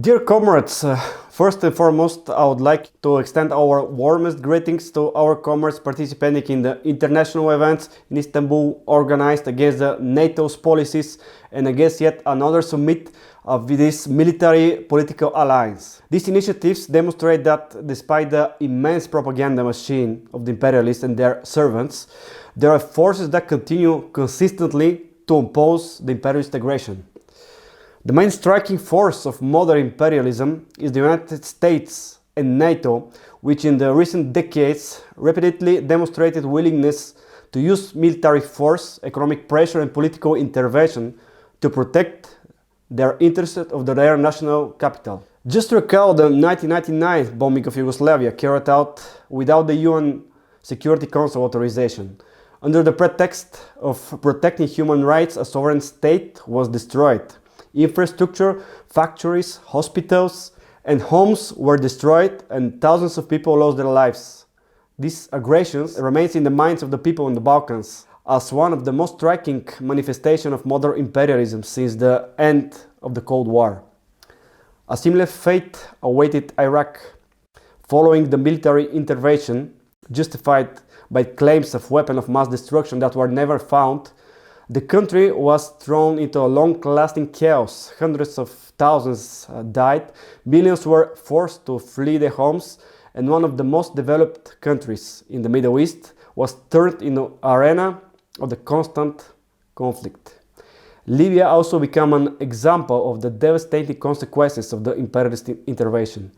Dear comrades, first and foremost, I would like to extend our warmest greetings to our comrades participating in the international events in Istanbul organized against the NATO's policies and against yet another summit of this military political alliance. These initiatives demonstrate that despite the immense propaganda machine of the imperialists and their servants, there are forces that continue consistently to oppose the imperialist aggression. The main striking force of modern imperialism is the United States and NATO, which in the recent decades repeatedly demonstrated willingness to use military force, economic pressure and political intervention to protect their interests of their national capital. Just recall the 1999 bombing of Yugoslavia carried out without the UN Security Council authorization. Under the pretext of protecting human rights, a sovereign state was destroyed. Infrastructure, factories, hospitals, and homes were destroyed and thousands of people lost their lives. This aggression remains in the minds of the people in the Balkans as one of the most striking manifestations of modern imperialism since the end of the Cold War. A similar fate awaited Iraq. Following the military intervention, justified by claims of weapons of mass destruction that were never found, the country was thrown into a long-lasting chaos. Hundreds of thousands died, millions were forced to flee their homes, and one of the most developed countries in the Middle East was turned into an arena of the constant conflict. Libya also became an example of the devastating consequences of the imperialist intervention.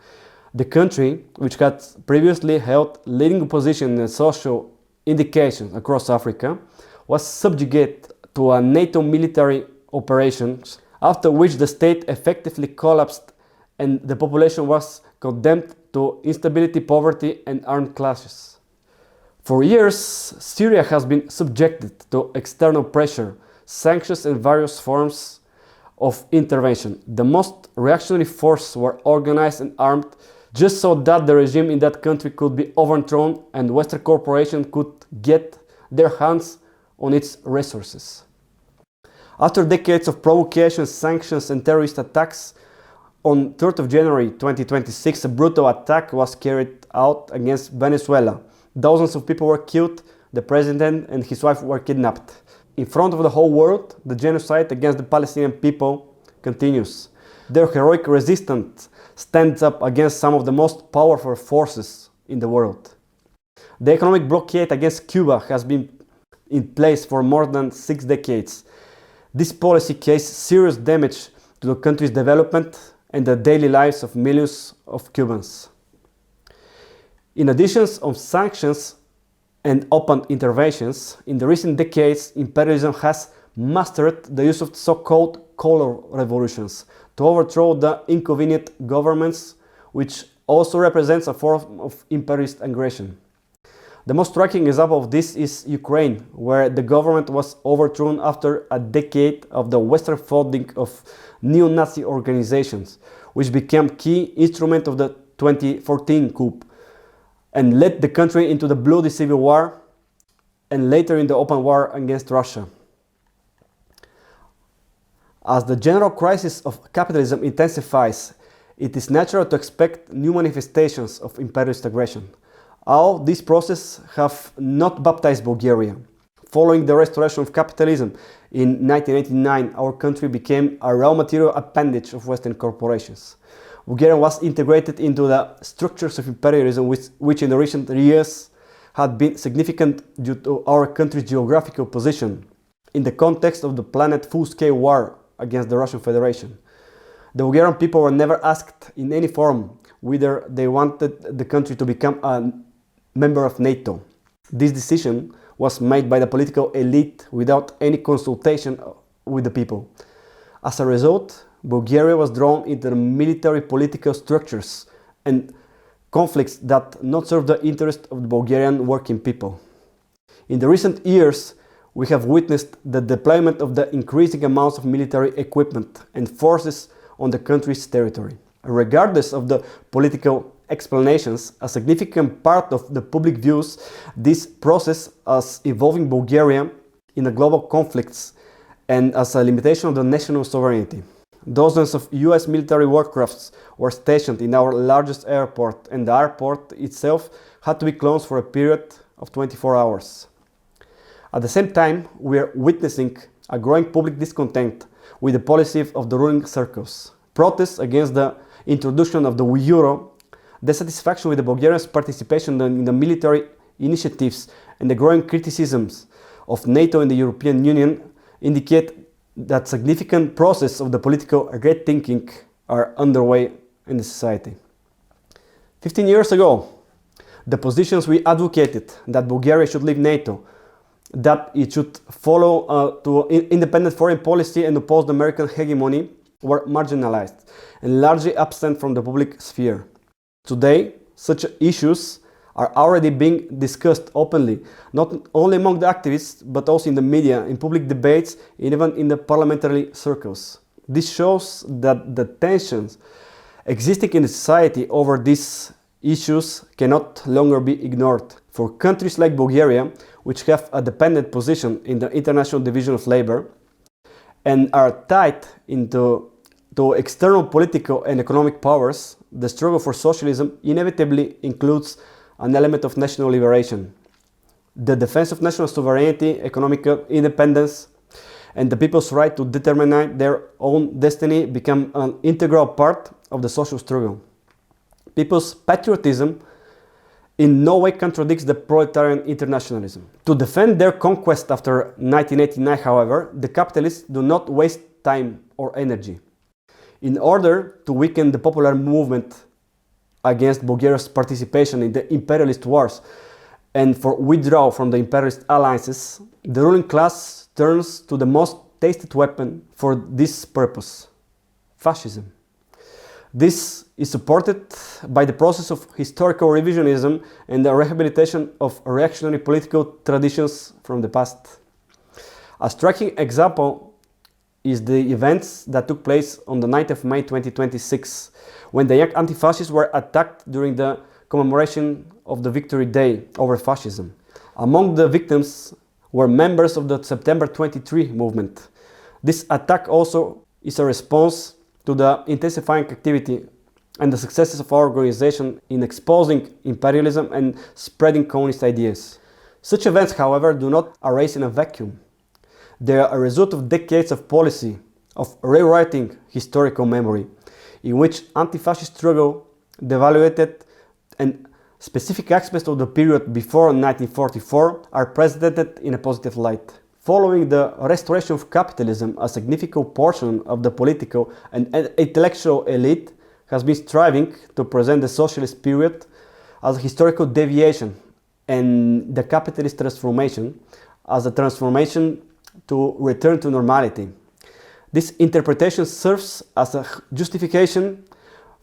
The country, which had previously held leading position in social indications across Africa, was subjugated to a NATO military operations, after which the state effectively collapsed and the population was condemned to instability, poverty and armed clashes. For years, Syria has been subjected to external pressure, sanctions and various forms of intervention. The most reactionary forces were organized and armed just so that the regime in that country could be overthrown and Western corporations could get their hands on its resources. After decades of provocations, sanctions and terrorist attacks, on 3rd of January 2026 a brutal attack was carried out against Venezuela. Dozens of people were killed, the president and his wife were kidnapped. In front of the whole world, the genocide against the Palestinian people continues. Their heroic resistance stands up against some of the most powerful forces in the world. The economic blockade against Cuba has been in place for more than 6 decades. This policy caused serious damage to the country's development and the daily lives of millions of Cubans. In addition to sanctions and open interventions, in the recent decades, imperialism has mastered the use of so-called color revolutions to overthrow the inconvenient governments, which also represents a form of imperialist aggression. The most striking example of this is Ukraine, where the government was overthrown after a decade of the Western funding of neo-Nazi organizations, which became key instrument of the 2014 coup and led the country into the bloody civil war and later in the open war against Russia. As the general crisis of capitalism intensifies, it is natural to expect new manifestations of imperialist aggression. All these processes have not baptized Bulgaria. Following the restoration of capitalism in 1989, our country became a raw material appendage of Western corporations. Bulgaria was integrated into the structures of imperialism, which in the recent years had been significant due to our country's geographical position in the context of the planned full-scale war against the Russian Federation. The Bulgarian people were never asked in any form whether they wanted the country to become a member of NATO. This decision was made by the political elite without any consultation with the people. As a result, Bulgaria was drawn into the military political structures and conflicts that not serve the interest of the Bulgarian working people. In the recent years, we have witnessed the deployment of the increasing amounts of military equipment and forces on the country's territory. Regardless of the political explanations, a significant part of the public views this process as involving Bulgaria in the global conflicts and as a limitation of the national sovereignty. Dozens of US military warcrafts were stationed in our largest airport, and the airport itself had to be closed for a period of 24 hours. At the same time, we are witnessing a growing public discontent with the policy of the ruling circles, protests against the introduction of the euro, dissatisfaction with the Bulgarians' participation in the military initiatives, and the growing criticisms of NATO and the European Union indicate that significant process of the political rethinking are underway in the society. 15 years ago, the positions we advocated that Bulgaria should leave NATO, that it should follow to independent foreign policy and oppose the American hegemony were marginalized and largely absent from the public sphere. Today, such issues are already being discussed openly, not only among the activists, but also in the media, in public debates, and even in the parliamentary circles. This shows that the tensions existing in the society over these issues cannot longer be ignored. For countries like Bulgaria, which have a dependent position in the International Division of Labor and are tied into external political and economic powers, the struggle for socialism inevitably includes an element of national liberation. The defense of national sovereignty, economic independence, and the people's right to determine their own destiny become an integral part of the social struggle. People's patriotism in no way contradicts the proletarian internationalism. To defend their conquest after 1989, however, the capitalists do not waste time or energy. In order to weaken the popular movement against Bulgaria's participation in the imperialist wars and for withdrawal from the imperialist alliances, the ruling class turns to the most tasted weapon for this purpose: fascism. This is supported by the process of historical revisionism and the rehabilitation of reactionary political traditions from the past. A striking example is the events that took place on the 9th of May 2026, when the young anti-fascists were attacked during the commemoration of the Victory Day over fascism. Among the victims were members of the September 23 movement. This attack also is a response to the intensifying activity and the successes of our organization in exposing imperialism and spreading communist ideas. Such events, however, do not arise in a vacuum. They are a result of decades of policy of rewriting historical memory, in which anti-fascist struggle devaluated and specific aspects of the period before 1944 are presented in a positive light. Following the restoration of capitalism, a significant portion of the political and intellectual elite has been striving to present the socialist period as a historical deviation and the capitalist transformation as a transformation to return to normality. This interpretation serves as a justification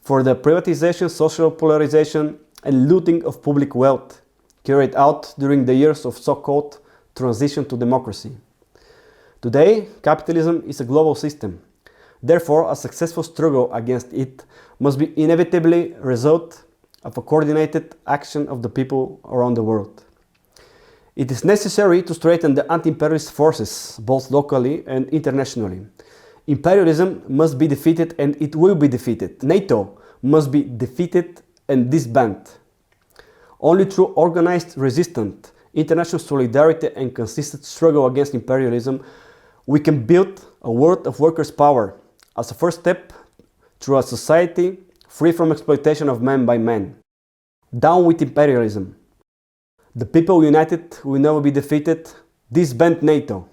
for the privatization, social polarization, and looting of public wealth carried out during the years of so-called transition to democracy. Today, capitalism is a global system. Therefore, a successful struggle against it must be inevitably a result of a coordinated action of the people around the world. It is necessary to strengthen the anti-imperialist forces, both locally and internationally. Imperialism must be defeated, and it will be defeated. NATO must be defeated and disbanded. Only through organized resistance, international solidarity, and consistent struggle against imperialism, we can build a world of workers' power as a first step through a society free from exploitation of man by man. Down with imperialism. The people united will never be defeated. Disband NATO.